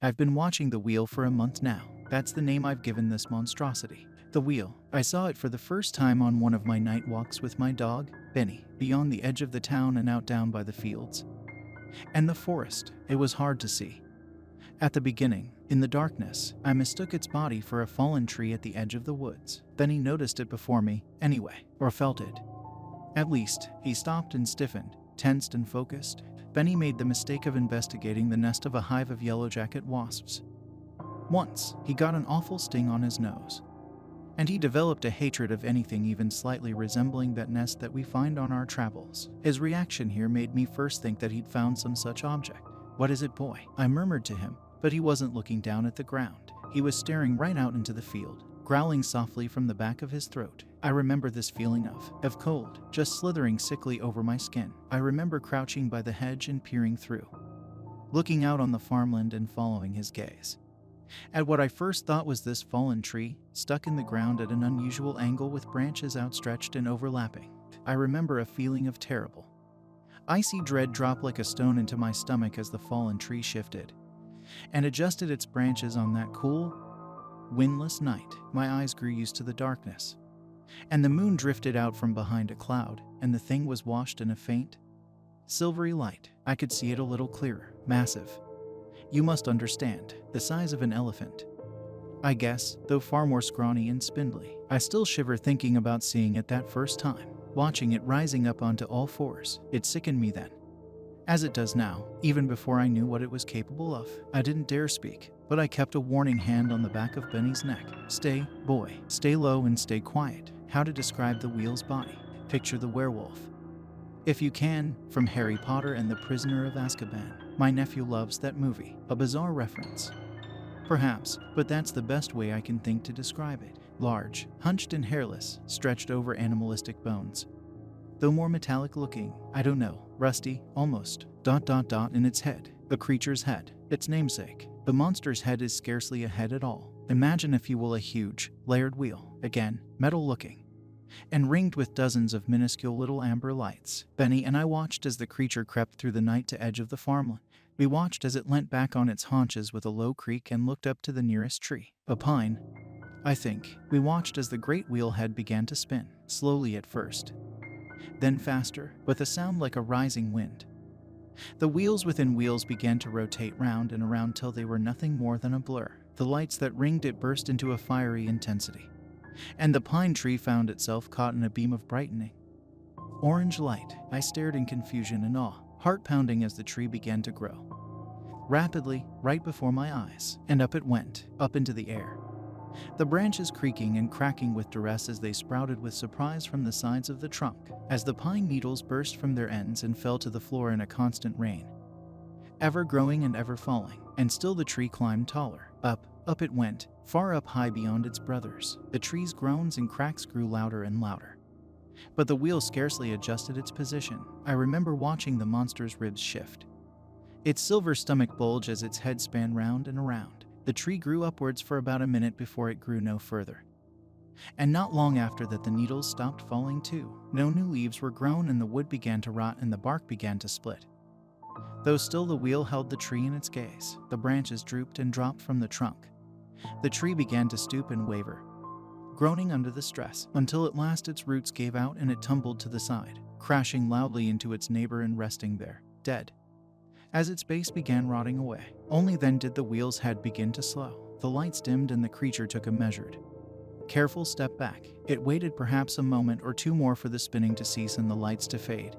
I've been watching the wheel for a month now. That's the name I've given this monstrosity. The wheel. I saw it for the first time on one of my night walks with my dog, Benny, beyond the edge of the town and out down by the fields and the forest. It was hard to see. At the beginning, in the darkness, I mistook its body for a fallen tree at the edge of the woods. Then he noticed it before me, anyway, or felt it. At least, he stopped and stiffened, tensed and focused. Benny made the mistake of investigating the nest of a hive of yellowjacket wasps. Once, he got an awful sting on his nose. And he developed a hatred of anything even slightly resembling that nest that we find on our travels. His reaction here made me first think that he'd found some such object. "What is it, boy?" I murmured to him, but he wasn't looking down at the ground. He was staring right out into the field, growling softly from the back of his throat. I remember this feeling of cold, just slithering sickly over my skin. I remember crouching by the hedge and peering through, looking out on the farmland and following his gaze at what I first thought was this fallen tree, stuck in the ground at an unusual angle with branches outstretched and overlapping. I remember a feeling of terrible, icy dread drop like a stone into my stomach as the fallen tree shifted and adjusted its branches on that cool, windless night. My eyes grew used to the darkness, and the moon drifted out from behind a cloud, and the thing was washed in a faint, silvery light. I could see it a little clearer. Massive. You must understand, the size of an elephant. I guess, though far more scrawny and spindly. I still shiver thinking about seeing it that first time, watching it rising up onto all fours. It sickened me then, as it does now, even before I knew what it was capable of. I didn't dare speak, but I kept a warning hand on the back of Benny's neck. "Stay, boy. Stay low and stay quiet." How to describe the wheel's body? Picture the werewolf, if you can, from Harry Potter and the Prisoner of Azkaban. My nephew loves that movie. A bizarre reference, perhaps, but that's the best way I can think to describe it. Large, hunched and hairless, stretched over animalistic bones. Though more metallic looking, I don't know, rusty, almost. In its head. The creature's head. Its namesake. The monster's head is scarcely a head at all. Imagine, if you will, a huge, layered wheel. Again, metal looking, and ringed with dozens of minuscule little amber lights. Benny and I watched as the creature crept through the night to edge of the farmland. We watched as it leant back on its haunches with a low creak and looked up to the nearest tree. A pine, I think. We watched as the great wheel head began to spin, slowly at first, then faster, with a sound like a rising wind. The wheels within wheels began to rotate round and around till they were nothing more than a blur. The lights that ringed it burst into a fiery intensity, and the pine tree found itself caught in a beam of brightening orange light. I stared in confusion and awe, heart pounding as the tree began to grow rapidly right before my eyes, and up it went, up into the air, the branches creaking and cracking with duress as they sprouted with surprise from the sides of the trunk, as the pine needles burst from their ends and fell to the floor in a constant rain, ever growing and ever falling. And still the tree climbed taller. Up it went, far up high beyond its brothers. The tree's groans and cracks grew louder and louder, but the wheel scarcely adjusted its position. I remember watching the monster's ribs shift, its silver stomach bulge as its head span round and around. The tree grew upwards for about a minute before it grew no further, and not long after that the needles stopped falling too. No new leaves were grown and the wood began to rot and the bark began to split. Though still the wheel held the tree in its gaze. The branches drooped and dropped from the trunk. The tree began to stoop and waver, groaning under the stress, until at last its roots gave out and it tumbled to the side, crashing loudly into its neighbor and resting there, dead, as its base began rotting away. Only then did the wheel's head begin to slow. The lights dimmed and the creature took a measured, careful step back. It waited perhaps a moment or two more for the spinning to cease and the lights to fade.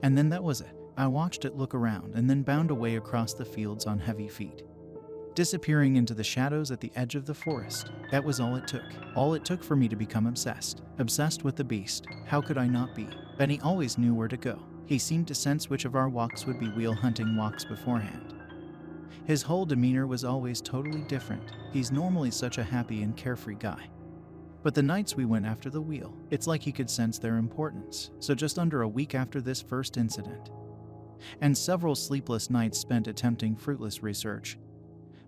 And then that was it. I watched it look around and then bound away across the fields on heavy feet, disappearing into the shadows at the edge of the forest. That was all it took. All it took for me to become obsessed. Obsessed with the beast. How could I not be? Benny always knew where to go. He seemed to sense which of our walks would be wheel hunting walks beforehand. His whole demeanor was always totally different. He's normally such a happy and carefree guy, but the nights we went after the wheel, it's like he could sense their importance. So just under a week after this first incident, and several sleepless nights spent attempting fruitless research,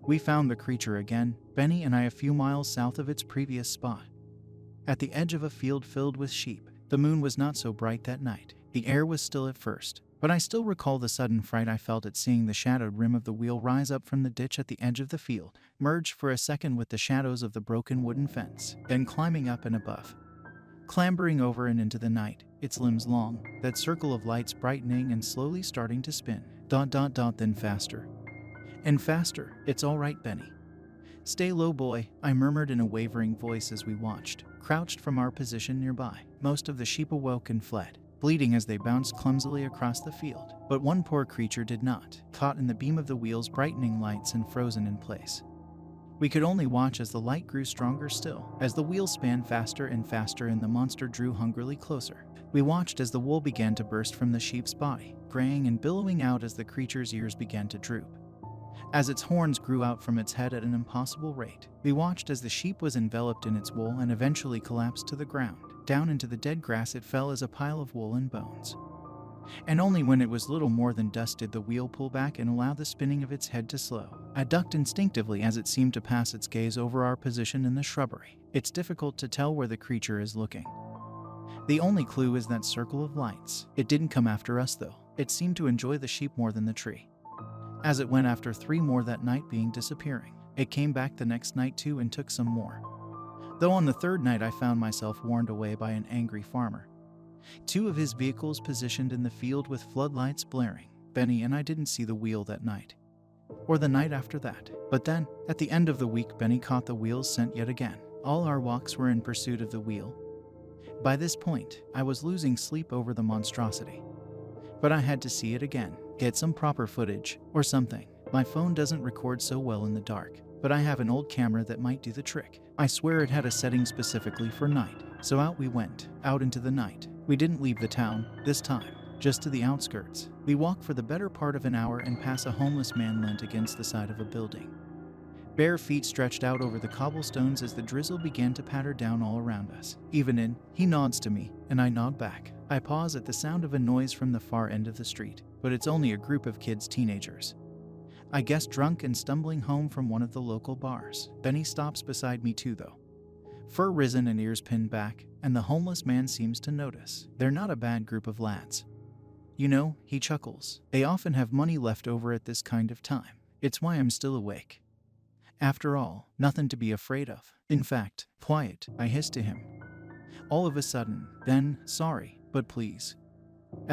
we found the creature again, Benny and I, a few miles south of its previous spot, at the edge of a field filled with sheep. The moon was not so bright that night. The air was still at first, But I still recall the sudden fright I felt at seeing the shadowed rim of the wheel rise up from the ditch at the edge of the field, merge for a second with the shadows of the broken wooden fence, then climbing up and above. Clambering over and into the night, its limbs long, that circle of lights brightening and slowly starting to spin. ... Then faster. And faster. It's all right, Benny. Stay low, boy, I murmured in a wavering voice as we watched, crouched from our position nearby. Most of the sheep awoke and fled, bleeding as they bounced clumsily across the field. But one poor creature did not, caught in the beam of the wheel's brightening lights and frozen in place. We could only watch as the light grew stronger still, as the wheel span faster and faster and the monster drew hungrily closer. We watched as the wool began to burst from the sheep's body, graying and billowing out as the creature's ears began to droop. As its horns grew out from its head at an impossible rate, we watched as the sheep was enveloped in its wool and eventually collapsed to the ground. Down into the dead grass it fell as a pile of wool and bones. And only when it was little more than dust did the wheel pull back and allow the spinning of its head to slow. I ducked instinctively as it seemed to pass its gaze over our position in the shrubbery. It's difficult to tell where the creature is looking. The only clue is that circle of lights. It didn't come after us though. It seemed to enjoy the sheep more than the tree. As it went after 3 more that night being disappearing, it came back the next night too and took some more. Though on the 3rd night I found myself warned away by an angry farmer. 2 of his vehicles positioned in the field with floodlights blaring. Benny and I didn't see the wheel that night, or the night after that. But then, at the end of the week, Benny caught the wheel's scent yet again. All our walks were in pursuit of the wheel. By this point, I was losing sleep over the monstrosity. But I had to see it again, get some proper footage, or something. My phone doesn't record so well in the dark, but I have an old camera that might do the trick. I swear it had a setting specifically for night. So out we went, out into the night. We didn't leave the town, this time, just to the outskirts. We walked for the better part of an hour and pass a homeless man leant against the side of a building. Bare feet stretched out over the cobblestones as the drizzle began to patter down all around us. Even in, he nods to me, and I nod back. I pause at the sound of a noise from the far end of the street, but it's only a group of kids, teenagers. I guess drunk and stumbling home from one of the local bars. Benny stops beside me too though, fur risen and ears pinned back, and the homeless man seems to notice. They're not a bad group of lads. You know, he chuckles. They often have money left over at this kind of time. It's why I'm still awake. After all, nothing to be afraid of. In fact, quiet, I hiss to him. All of a sudden, then, sorry, but please.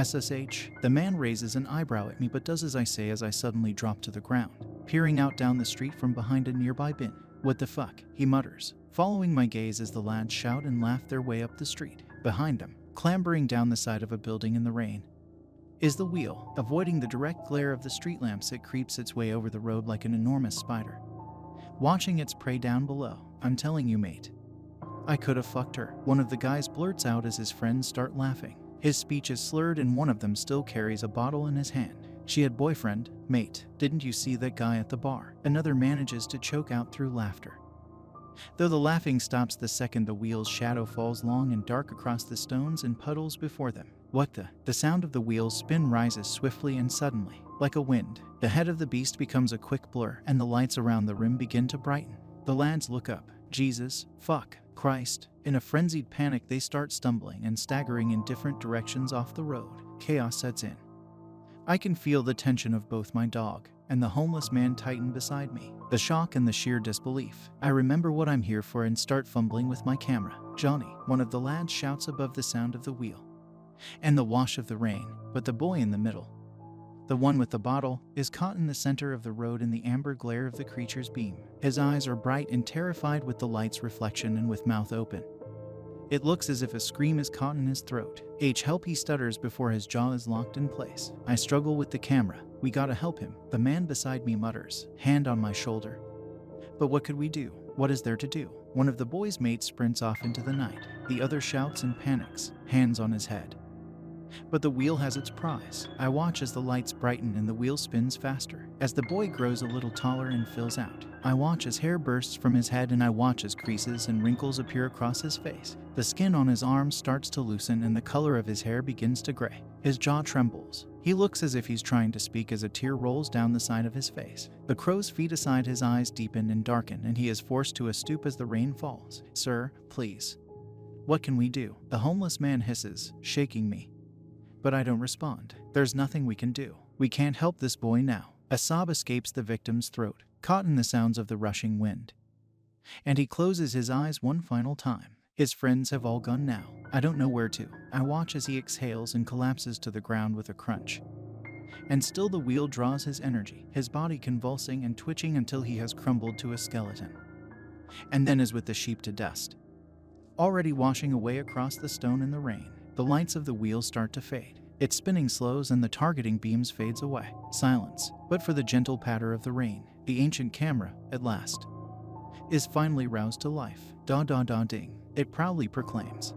SSH, the man raises an eyebrow at me but does as I say as I suddenly drop to the ground, peering out down the street from behind a nearby bin. What the fuck, he mutters, following my gaze as the lads shout and laugh their way up the street. Behind them, clambering down the side of a building in the rain, is the wheel. Avoiding the direct glare of the street lamps, it creeps its way over the road like an enormous spider, watching its prey down below. I'm telling you, mate, I could have fucked her. One of the guys blurts out as his friends start laughing. His speech is slurred and one of them still carries a bottle in his hand. She had boyfriend, mate, didn't you see that guy at the bar? Another manages to choke out through laughter, though the laughing stops the second the wheel's shadow falls long and dark across the stones and puddles before them. What the sound of the wheel's spin rises swiftly and suddenly, like a wind. The head of the beast becomes a quick blur and the lights around the rim begin to brighten. The lads look up. Jesus, fuck, Christ. In a frenzied panic they start stumbling and staggering in different directions off the road. Chaos sets in. I can feel the tension of both my dog and the homeless man tighten beside me. The shock and the sheer disbelief. I remember what I'm here for and start fumbling with my camera. Johnny, one of the lads shouts above the sound of the wheel and the wash of the rain, but the boy in the middle, the one with the bottle, is caught in the center of the road in the amber glare of the creature's beam. His eyes are bright and terrified with the light's reflection and with mouth open. It looks as if a scream is caught in his throat. Help, he stutters before his jaw is locked in place. I struggle with the camera. We gotta help him, the man beside me mutters, hand on my shoulder. But what could we do? What is there to do? One of the boy's mates sprints off into the night. The other shouts and panics, hands on his head. But the wheel has its prize. I watch as the lights brighten and the wheel spins faster. As the boy grows a little taller and fills out, I watch as hair bursts from his head and I watch as creases and wrinkles appear across his face. The skin on his arms starts to loosen and the color of his hair begins to gray. His jaw trembles. He looks as if he's trying to speak as a tear rolls down the side of his face. The crow's feet aside, his eyes deepen and darken and he is forced to a stoop as the rain falls. Sir, please. What can we do? The homeless man hisses, shaking me. but I don't respond. There's nothing we can do. We can't help this boy now. A sob escapes the victim's throat, caught in the sounds of the rushing wind. And he closes his eyes one final time. His friends have all gone now. I don't know where to. I watch as he exhales and collapses to the ground with a crunch. And still the wheel draws his energy, his body convulsing and twitching until he has crumbled to a skeleton. And then as with the sheep to dust, already washing away across the stone in the rain, the lights of the wheel start to fade. Its spinning slows and the targeting beams fades away. Silence, but for the gentle patter of the rain, the ancient camera, at last, is finally roused to life. Da-da-da-ding, it proudly proclaims.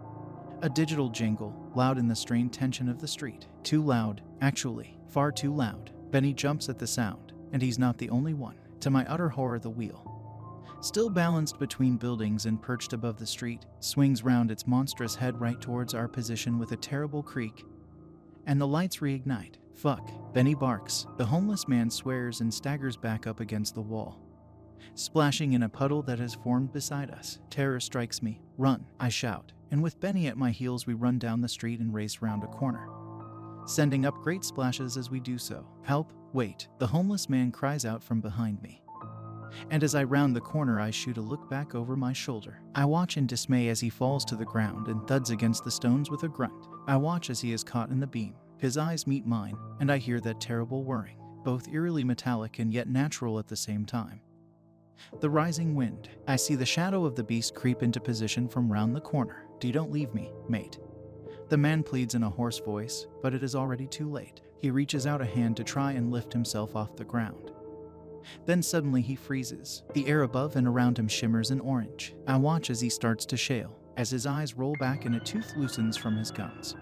A digital jingle, loud in the strained tension of the street. Too loud, actually, far too loud. Benny jumps at the sound, and he's not the only one. To my utter horror, the wheel, still balanced between buildings and perched above the street, swings round its monstrous head right towards our position with a terrible creak. And the lights reignite. Fuck. Benny barks. The homeless man swears and staggers back up against the wall, splashing in a puddle that has formed beside us. Terror strikes me. Run, I shout. And with Benny at my heels, we run down the street and race round a corner, sending up great splashes as we do so. Help! Wait! The homeless man cries out from behind me. And as I round the corner, I shoot a look back over my shoulder. I watch in dismay as he falls to the ground and thuds against the stones with a grunt. I watch as he is caught in the beam. His eyes meet mine, and I hear that terrible whirring, both eerily metallic and yet natural at the same time. The rising wind. I see the shadow of the beast creep into position from round the corner. Don't leave me, mate. The man pleads in a hoarse voice, but it is already too late. He reaches out a hand to try and lift himself off the ground. Then suddenly he freezes. The air above and around him shimmers in orange. I watch as he starts to shale, as his eyes roll back and a tooth loosens from his gums,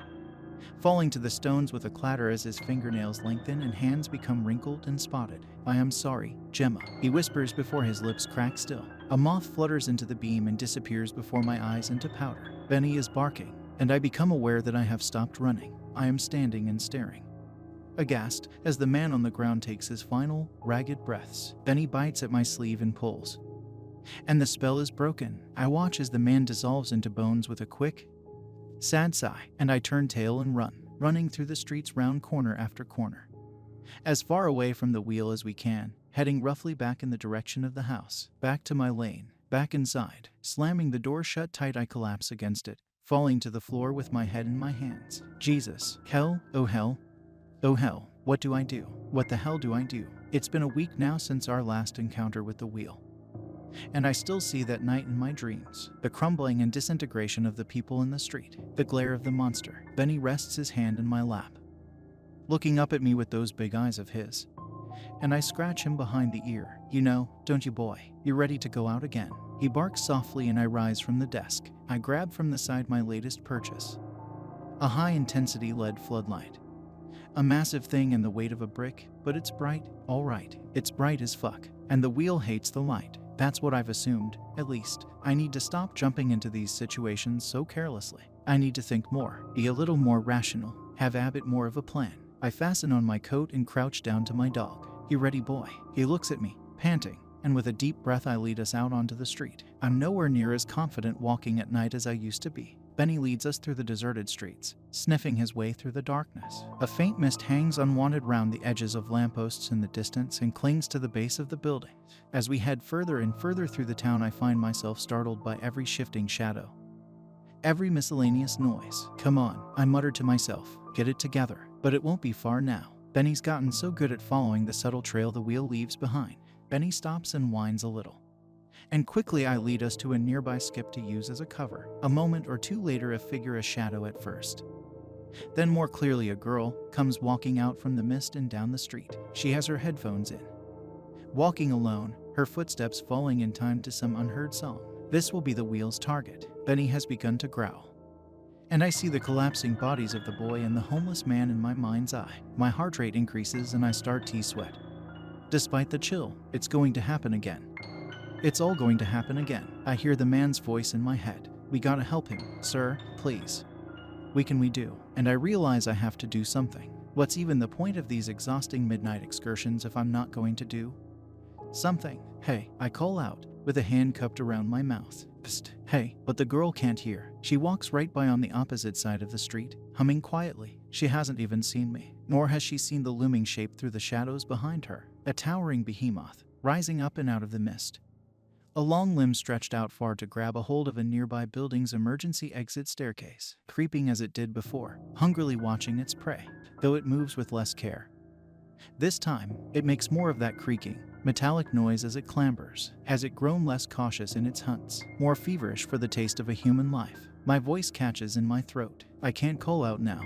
falling to the stones with a clatter as his fingernails lengthen and hands become wrinkled and spotted. I am sorry, Gemma, he whispers before his lips crack still. A moth flutters into the beam and disappears before my eyes into powder. Benny is barking, and I become aware that I have stopped running. I am standing and staring, aghast, as the man on the ground takes his final, ragged breaths. Benny bites at my sleeve and pulls, and the spell is broken. I watch as the man dissolves into bones with a quick, sad sigh, and I turn tail and run, running through the streets round corner after corner, as far away from the wheel as we can, heading roughly back in the direction of the house, back to my lane, back inside. Slamming the door shut tight, I collapse against it, falling to the floor with my head in my hands. Jesus, hell, oh hell, oh hell, what do I do? What the hell do I do? It's been a week now since our last encounter with the wheel, and I still see that night in my dreams. The crumbling and disintegration of the people in the street, the glare of the monster. Benny rests his hand in my lap, looking up at me with those big eyes of his, and I scratch him behind the ear. You know, don't you, boy? You're ready to go out again. He barks softly and I rise from the desk. I grab from the side my latest purchase, a high-intensity LED floodlight. A massive thing and the weight of a brick, but it's bright, all right. It's bright as fuck, and the wheel hates the light. That's what I've assumed, at least. I need to stop jumping into these situations so carelessly. I need to think more, be a little more rational, have a bit more of a plan. I fasten on my coat and crouch down to my dog. You ready, boy? He looks at me, panting, and with a deep breath I lead us out onto the street. I'm nowhere near as confident walking at night as I used to be. Benny leads us through the deserted streets, sniffing his way through the darkness. A faint mist hangs unwanted round the edges of lampposts in the distance and clings to the base of the building. As we head further and further through the town, I find myself startled by every shifting shadow, every miscellaneous noise. Come on, I muttered to myself, get it together. But it won't be far now. Benny's gotten so good at following the subtle trail the wheel leaves behind. Benny stops and whines a little, and quickly I lead us to a nearby skip to use as a cover. A moment or two later, a figure, a shadow at first, then more clearly a girl, comes walking out from the mist and down the street. She has her headphones in, walking alone, her footsteps falling in time to some unheard song. This will be the wheel's target. Benny has begun to growl, and I see the collapsing bodies of the boy and the homeless man in my mind's eye. My heart rate increases and I start to sweat. Despite the chill, it's going to happen again. It's all going to happen again. I hear the man's voice in my head. We gotta help him, sir, please. We do. And I realize I have to do something. What's even the point of these exhausting midnight excursions if I'm not going to do something? Hey, I call out, with a hand cupped around my mouth. Psst, hey, but the girl can't hear. She walks right by on the opposite side of the street, humming quietly. She hasn't even seen me, nor has she seen the looming shape through the shadows behind her, a towering behemoth, rising up and out of the mist. A long limb stretched out far to grab a hold of a nearby building's emergency exit staircase, creeping as it did before, hungrily watching its prey, though it moves with less care. This time, it makes more of that creaking, metallic noise as it clambers. Has it grown less cautious in its hunts, more feverish for the taste of a human life? My voice catches in my throat. I can't call out now.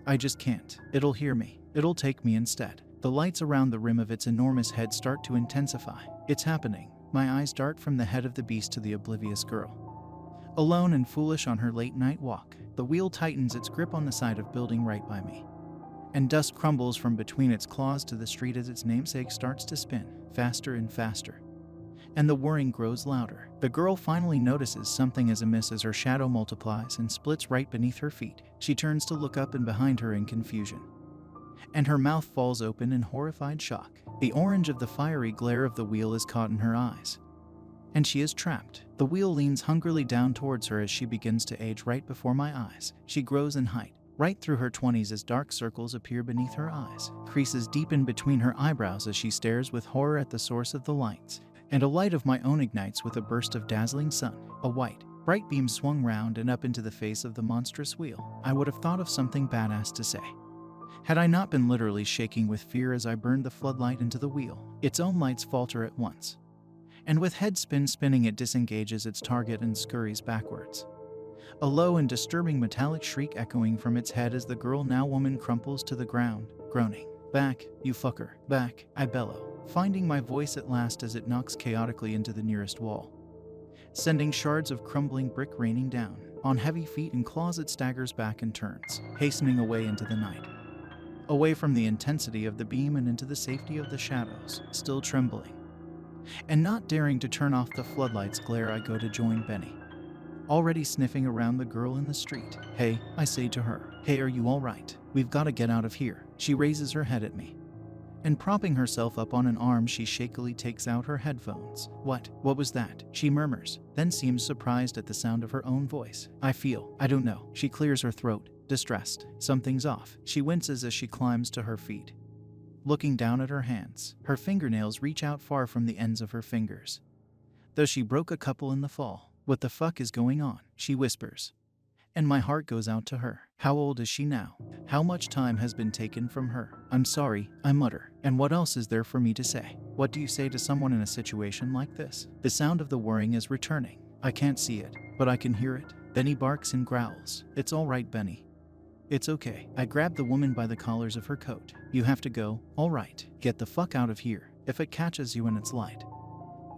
I just can't. It'll hear me. It'll take me instead. The lights around the rim of its enormous head start to intensify. It's happening. My eyes dart from the head of the beast to the oblivious girl. Alone and foolish on her late-night walk, the wheel tightens its grip on the side of building right by me. And dust crumbles from between its claws to the street as its namesake starts to spin, faster and faster. And the whirring grows louder. The girl finally notices something is amiss as her shadow multiplies and splits right beneath her feet. She turns to look up and behind her in confusion. And her mouth falls open in horrified shock. The orange of the fiery glare of the wheel is caught in her eyes. And she is trapped. The wheel leans hungrily down towards her as she begins to age right before my eyes. She grows in height, right through her 20s as dark circles appear beneath her eyes. Creases deepen between her eyebrows as she stares with horror at the source of the lights. And a light of my own ignites with a burst of dazzling sun. A white, bright beam swung round and up into the face of the monstrous wheel. I would have thought of something badass to say, had I not been literally shaking with fear as I burned the floodlight into the wheel. Its own lights falter at once. And with head spinning it disengages its target and scurries backwards. A low and disturbing metallic shriek echoing from its head as the girl now woman crumples to the ground, groaning. Back, you fucker, back, I bellow, finding my voice at last as it knocks chaotically into the nearest wall, sending shards of crumbling brick raining down. On heavy feet and claws it staggers back and turns, hastening away into the night. Away from the intensity of the beam and into the safety of the shadows, still trembling. And not daring to turn off the floodlight's glare, I go to join Benny, already sniffing around the girl in the street. Hey, I say to her. Hey, are you all right? We've got to get out of here. She raises her head at me. And propping herself up on an arm, she shakily takes out her headphones. What was that? She murmurs, then seems surprised at the sound of her own voice. I don't know. She clears her throat, distressed. Something's off. She winces as she climbs to her feet. Looking down at her hands, her fingernails reach out far from the ends of her fingers, though she broke a couple in the fall. What the fuck is going on? She whispers. And my heart goes out to her. How old is she now? How much time has been taken from her? I'm sorry, I mutter. And what else is there for me to say? What do you say to someone in a situation like this? The sound of the whirring is returning. I can't see it, but I can hear it. Benny barks and growls. It's all right, Benny. It's okay. I grab the woman by the collars of her coat. You have to go. All right. Get the fuck out of here. If it catches you in its light,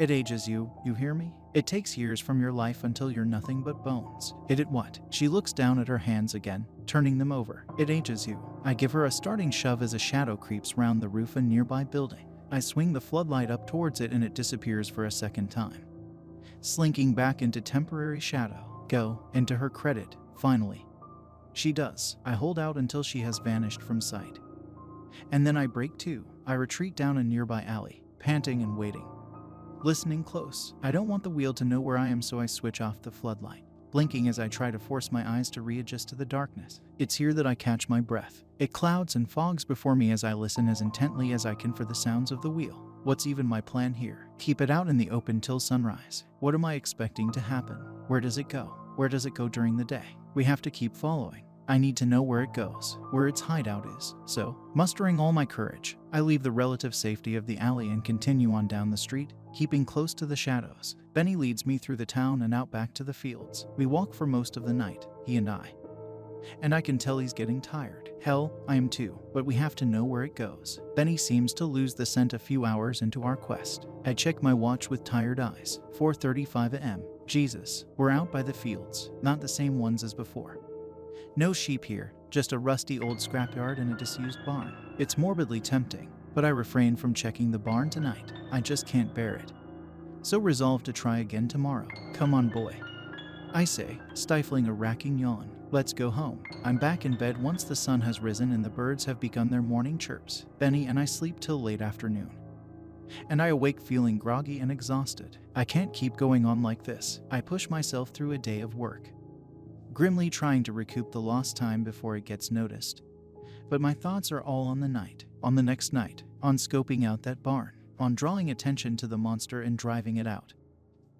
it ages you hear me? It takes years from your life until you're nothing but bones. It what? She looks down at her hands again, turning them over. It ages you. I give her a starting shove as a shadow creeps round the roof of a nearby building. I swing the floodlight up towards it and it disappears for a second time, slinking back into temporary shadow. Go, and to her credit, finally, she does. I hold out until she has vanished from sight. And then I break too. I retreat down a nearby alley, panting and waiting, listening close. I don't want the wheel to know where I am, so I switch off the floodlight, blinking as I try to force my eyes to readjust to the darkness. It's here that I catch my breath. It clouds and fogs before me as I listen as intently as I can for the sounds of the wheel. What's even my plan here? Keep it out in the open till sunrise. What am I expecting to happen? Where does it go? Where does it go during the day? We have to keep following. I need to know where it goes, where its hideout is. So, mustering all my courage, I leave the relative safety of the alley and continue on down the street, keeping close to the shadows. Benny leads me through the town and out back to the fields. We walk for most of the night, he and I. And I can tell he's getting tired. Hell, I am too, but we have to know where it goes. Benny seems to lose the scent a few hours into our quest. I check my watch with tired eyes. 4:35 a.m. Jesus, we're out by the fields, not the same ones as before. No sheep here, just a rusty old scrapyard and a disused barn. It's morbidly tempting, but I refrain from checking the barn tonight. I just can't bear it. So resolved to try again tomorrow. Come on, boy, I say, stifling a racking yawn. Let's go home. I'm back in bed once the sun has risen and the birds have begun their morning chirps. Benny and I sleep till late afternoon, and I awake feeling groggy and exhausted. I can't keep going on like this. I push myself through a day of work, grimly trying to recoup the lost time before it gets noticed. But my thoughts are all on the night, on the next night, on scoping out that barn, on drawing attention to the monster and driving it out.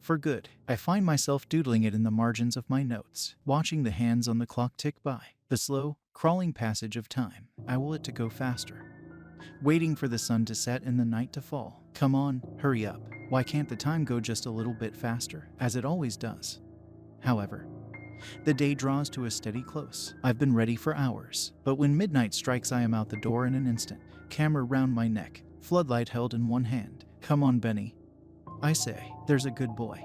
For good, I find myself doodling it in the margins of my notes, watching the hands on the clock tick by, the slow, crawling passage of time. I will it to go faster. Waiting for the sun to set and the night to fall. Come on, hurry up. Why can't the time go just a little bit faster, as it always does? However, the day draws to a steady close. I've been ready for hours, but when midnight strikes I am out the door in an instant, camera round my neck, floodlight held in one hand. Come on, Benny, I say, there's a good boy.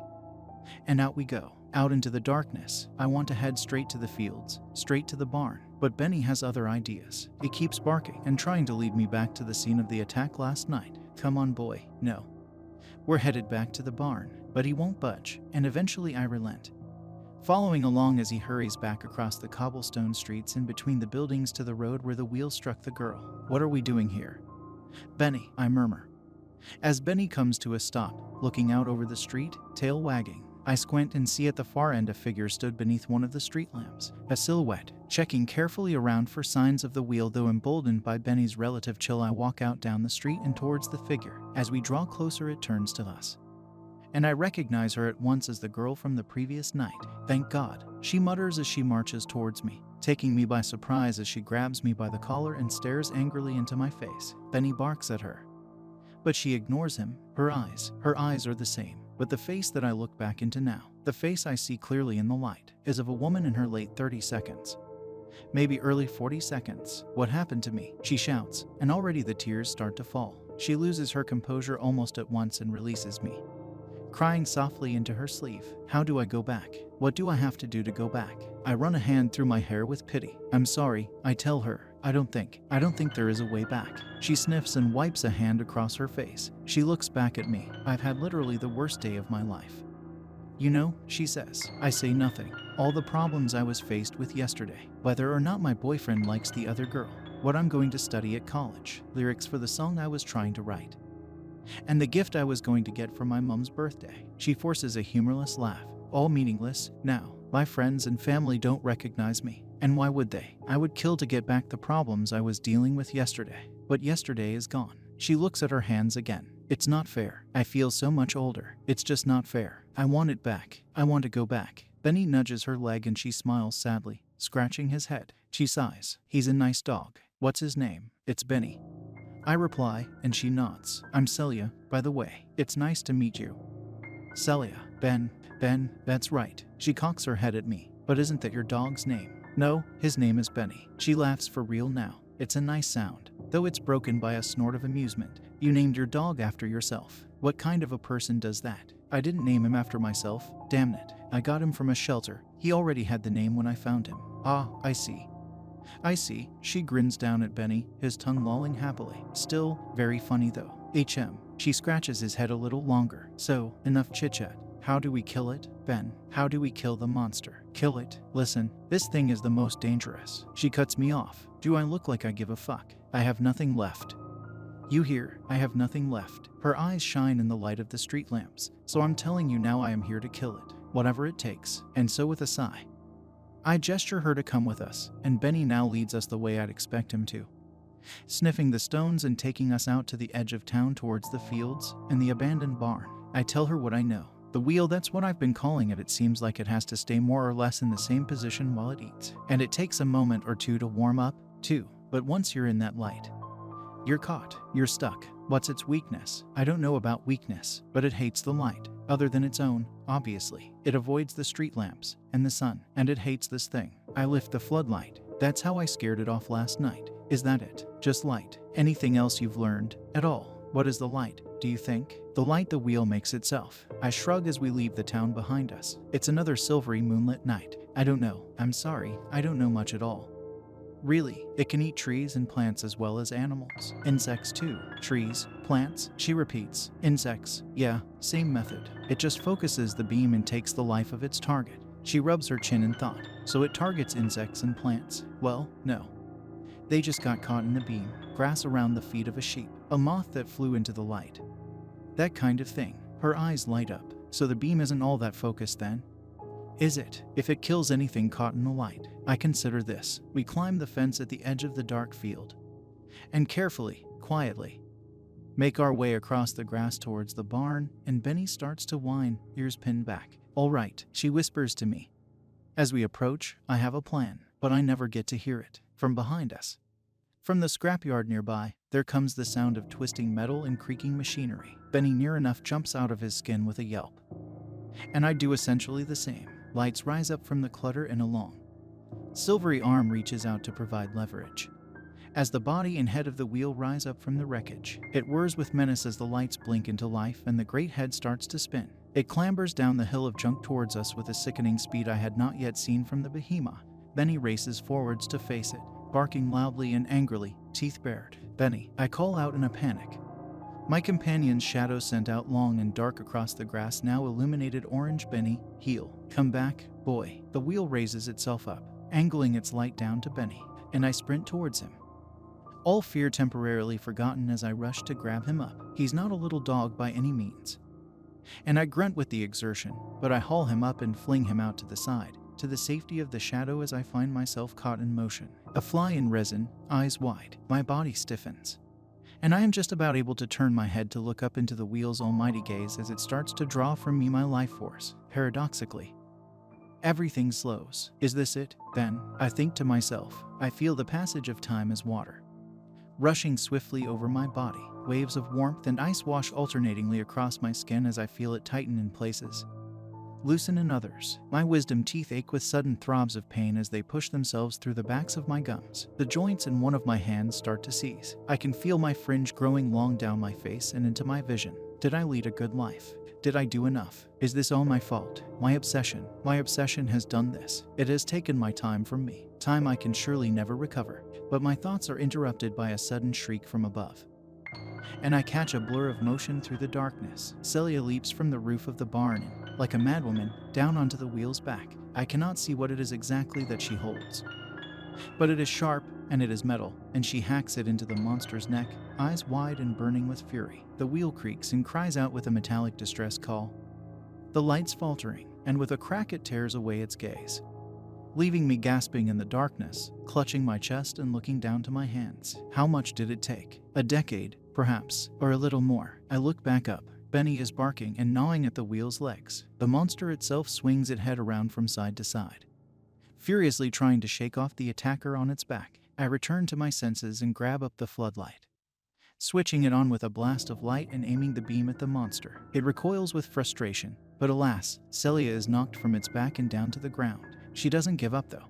And out we go, out into the darkness. I want to head straight to the fields, straight to the barn, but Benny has other ideas. He keeps barking and trying to lead me back to the scene of the attack last night. Come on, boy, no. We're headed back to the barn, but he won't budge, and eventually I relent. Following along as he hurries back across the cobblestone streets in between the buildings to the road where the wheel struck the girl. What are we doing here? Benny, I murmur. As Benny comes to a stop, looking out over the street, tail wagging, I squint and see at the far end a figure stood beneath one of the street lamps, a silhouette, checking carefully around for signs of the wheel. Though emboldened by Benny's relative chill, I walk out down the street and towards the figure. As we draw closer, it turns to us, and I recognize her at once as the girl from the previous night. Thank God, she mutters as she marches towards me, taking me by surprise as she grabs me by the collar and stares angrily into my face. Benny barks at her, but she ignores him. Her eyes are the same, but the face that I look back into now, the face I see clearly in the light, is of a woman in her late 30s, maybe early 40s. What happened to me? She shouts, and already the tears start to fall. She loses her composure almost at once and releases me, crying softly into her sleeve. How do I go back? What do I have to do to go back? I run a hand through my hair with pity. I'm sorry, I tell her. I don't think there is a way back. She sniffs and wipes a hand across her face. She looks back at me. I've had literally the worst day of my life. You know, she says. I say nothing. All the problems I was faced with yesterday. Whether or not my boyfriend likes the other girl. What I'm going to study at college. Lyrics for the song I was trying to write. And the gift I was going to get for my mom's birthday. She forces a humorless laugh. All meaningless. Now, my friends and family don't recognize me. And why would they? I would kill to get back the problems I was dealing with yesterday. But yesterday is gone. She looks at her hands again. It's not fair. I feel so much older. It's just not fair. I want it back. I want to go back. Benny nudges her leg and she smiles sadly, scratching his head. She sighs. He's a nice dog. What's his name? It's Benny, I reply, and she nods. I'm Celia, by the way. It's nice to meet you. Celia. Ben, that's right. She cocks her head at me. But isn't that your dog's name? No, his name is Benny. She laughs for real now. It's a nice sound, though it's broken by a snort of amusement. You named your dog after yourself. What kind of a person does that? I didn't name him after myself. Damn it. I got him from a shelter. He already had the name when I found him. Ah, I see. She grins down at Benny, his tongue lolling happily. Still, very funny though. She scratches his head a little longer. So, enough chit-chat. How do we kill it, Ben? How do we kill the monster? Kill it? Listen, this thing is the most dangerous. She cuts me off. Do I look like I give a fuck? I have nothing left. You hear? I have nothing left. Her eyes shine in the light of the street lamps. So I'm telling you now, I am here to kill it. Whatever it takes. And so with a sigh, I gesture her to come with us, and Benny now leads us the way I'd expect him to, sniffing the stones and taking us out to the edge of town towards the fields and the abandoned barn. I tell her what I know. The wheel, that's what I've been calling it. It seems like it has to stay more or less in the same position while it eats. And it takes a moment or two to warm up, too. But once you're in that light, you're caught. You're stuck. What's its weakness? I don't know about weakness, but it hates the light. Other than its own, obviously. It avoids the street lamps and the sun, and it hates this thing. I lift the floodlight. That's how I scared it off last night. Is that it? Just light? Anything else you've learned? At all? What is the light, do you think? The light the wheel makes itself. I shrug as we leave the town behind us. It's another silvery moonlit night. I don't know. I'm sorry. I don't know much at all. Really, it can eat trees and plants as well as animals. Insects too. Trees, plants, she repeats. Insects, yeah, same method. It just focuses the beam and takes the life of its target. She rubs her chin in thought. So it targets insects and plants. Well, no. They just got caught in the beam. Grass around the feet of a sheep. A moth that flew into the light. That kind of thing. Her eyes light up. So the beam isn't all that focused then? Is it? If it kills anything caught in the light, I consider this. We climb the fence at the edge of the dark field, and carefully, quietly, make our way across the grass towards the barn, and Benny starts to whine, ears pinned back. "All right," she whispers to me. As we approach, I have a plan, but I never get to hear it. From behind us, from the scrapyard nearby, there comes the sound of twisting metal and creaking machinery. Benny, near enough, jumps out of his skin with a yelp, and I do essentially the same. Lights rise up from the clutter and a long, silvery arm reaches out to provide leverage. As the body and head of the wheel rise up from the wreckage, it whirs with menace as the lights blink into life and the great head starts to spin. It clambers down the hill of junk towards us with a sickening speed I had not yet seen from the behemoth. Benny races forwards to face it, barking loudly and angrily, teeth bared. "Benny," I call out in a panic. My companion's shadow sent out long and dark across the grass now illuminated orange. "Benny, heel. Come back, boy." The wheel raises itself up, angling its light down to Benny, and I sprint towards him, all fear temporarily forgotten as I rush to grab him up. He's not a little dog by any means, and I grunt with the exertion, but I haul him up and fling him out to the side, to the safety of the shadow as I find myself caught in motion. A fly in resin, eyes wide, my body stiffens, and I am just about able to turn my head to look up into the wheel's almighty gaze as it starts to draw from me my life force. Paradoxically, everything slows. Is this it, then? I think to myself. I feel the passage of time as water, rushing swiftly over my body. Waves of warmth and ice wash alternatingly across my skin as I feel it tighten in places, loosen in others. My wisdom teeth ache with sudden throbs of pain as they push themselves through the backs of my gums. The joints in one of my hands start to seize. I can feel my fringe growing long down my face and into my vision. Did I lead a good life? Did I do enough? Is this all my fault? My obsession has done this. It has taken my time from me. Time I can surely never recover. But my thoughts are interrupted by a sudden shriek from above, and I catch a blur of motion through the darkness. Celia leaps from the roof of the barn and, like a madwoman, down onto the wheel's back. I cannot see what it is exactly that she holds, but it is sharp and it is metal, and she hacks it into the monster's neck, eyes wide and burning with fury. The wheel creaks and cries out with a metallic distress call, the lights faltering, and with a crack it tears away its gaze, leaving me gasping in the darkness, clutching my chest and looking down to my hands. How much did it take? A decade, perhaps, or a little more. I look back up. Benny is barking and gnawing at the wheel's legs. The monster itself swings its head around from side to side, furiously trying to shake off the attacker on its back. I return to my senses and grab up the floodlight, switching it on with a blast of light and aiming the beam at the monster. It recoils with frustration, but alas, Celia is knocked from its back and down to the ground. She doesn't give up though.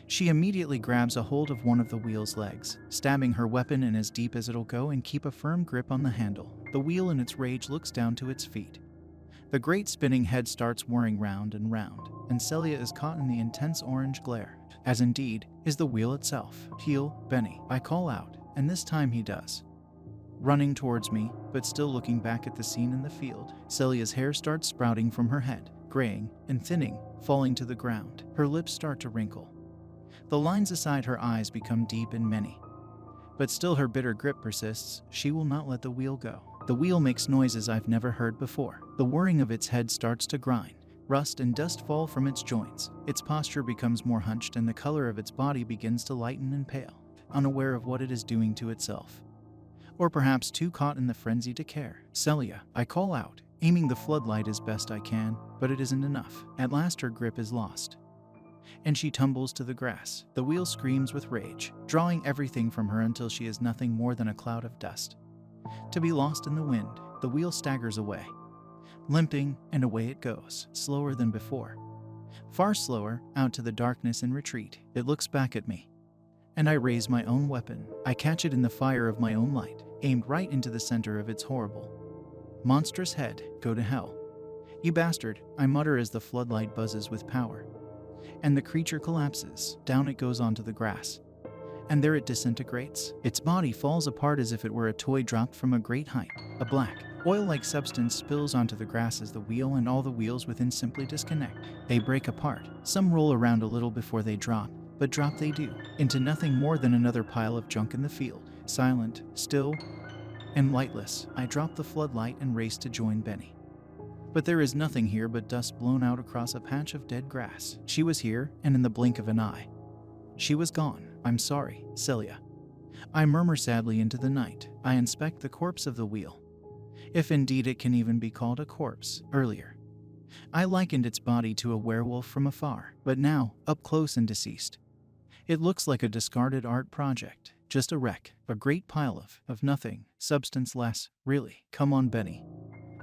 She immediately grabs a hold of one of the wheel's legs, stabbing her weapon in as deep as it'll go and keep a firm grip on the handle. The wheel in its rage looks down to its feet. The great spinning head starts whirring round and round, and Celia is caught in the intense orange glare, as indeed is the wheel itself. "Heel, Benny," I call out, and this time he does, running towards me, but still looking back at the scene in the field. Celia's hair starts sprouting from her head, graying and thinning, falling to the ground. Her lips start to wrinkle. The lines beside her eyes become deep and many. But still her bitter grip persists. She will not let the wheel go. The wheel makes noises I've never heard before. The whirring of its head starts to grind. Rust and dust fall from its joints. Its posture becomes more hunched and the color of its body begins to lighten and pale, unaware of what it is doing to itself. Or perhaps too caught in the frenzy to care. "Celia," I call out, aiming the floodlight as best I can, but it isn't enough. At last her grip is lost, and she tumbles to the grass. The wheel screams with rage, drawing everything from her until she is nothing more than a cloud of dust, to be lost in the wind. The wheel staggers away, limping, and away it goes, slower than before, far slower, out to the darkness and retreat. It looks back at me, and I raise my own weapon. I catch it in the fire of my own light, aimed right into the center of its horrible, monstrous head. "Go to hell, you bastard," I mutter as the floodlight buzzes with power, and the creature collapses. Down it goes onto the grass, and there it disintegrates. Its body falls apart as if it were a toy dropped from a great height. A black, oil-like substance spills onto the grass as the wheel and all the wheels within simply disconnect. They break apart. Some roll around a little before they drop, but drop they do, into nothing more than another pile of junk in the field. Silent, still, and lightless, I drop the floodlight and race to join Benny. But there is nothing here but dust blown out across a patch of dead grass. She was here, and in the blink of an eye, she was gone. I'm sorry, Celia. I murmur sadly into the night. I inspect the corpse of the wheel, if indeed it can even be called a corpse. Earlier, I likened its body to a werewolf from afar, but now, up close and deceased, it looks like a discarded art project, just a wreck, a great pile of nothing, substance less, really. Come on, Benny,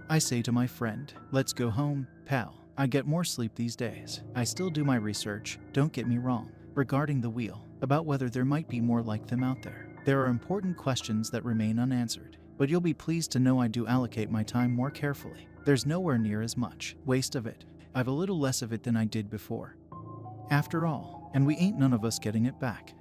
I say to my friend. Let's go home, pal. I get more sleep these days. I still do my research, don't get me wrong, regarding the wheel, about whether there might be more like them out there. There are important questions that remain unanswered, but you'll be pleased to know I do allocate my time more carefully. There's nowhere near as much waste of it. I've a little less of it than I did before, after all, and we ain't none of us getting it back.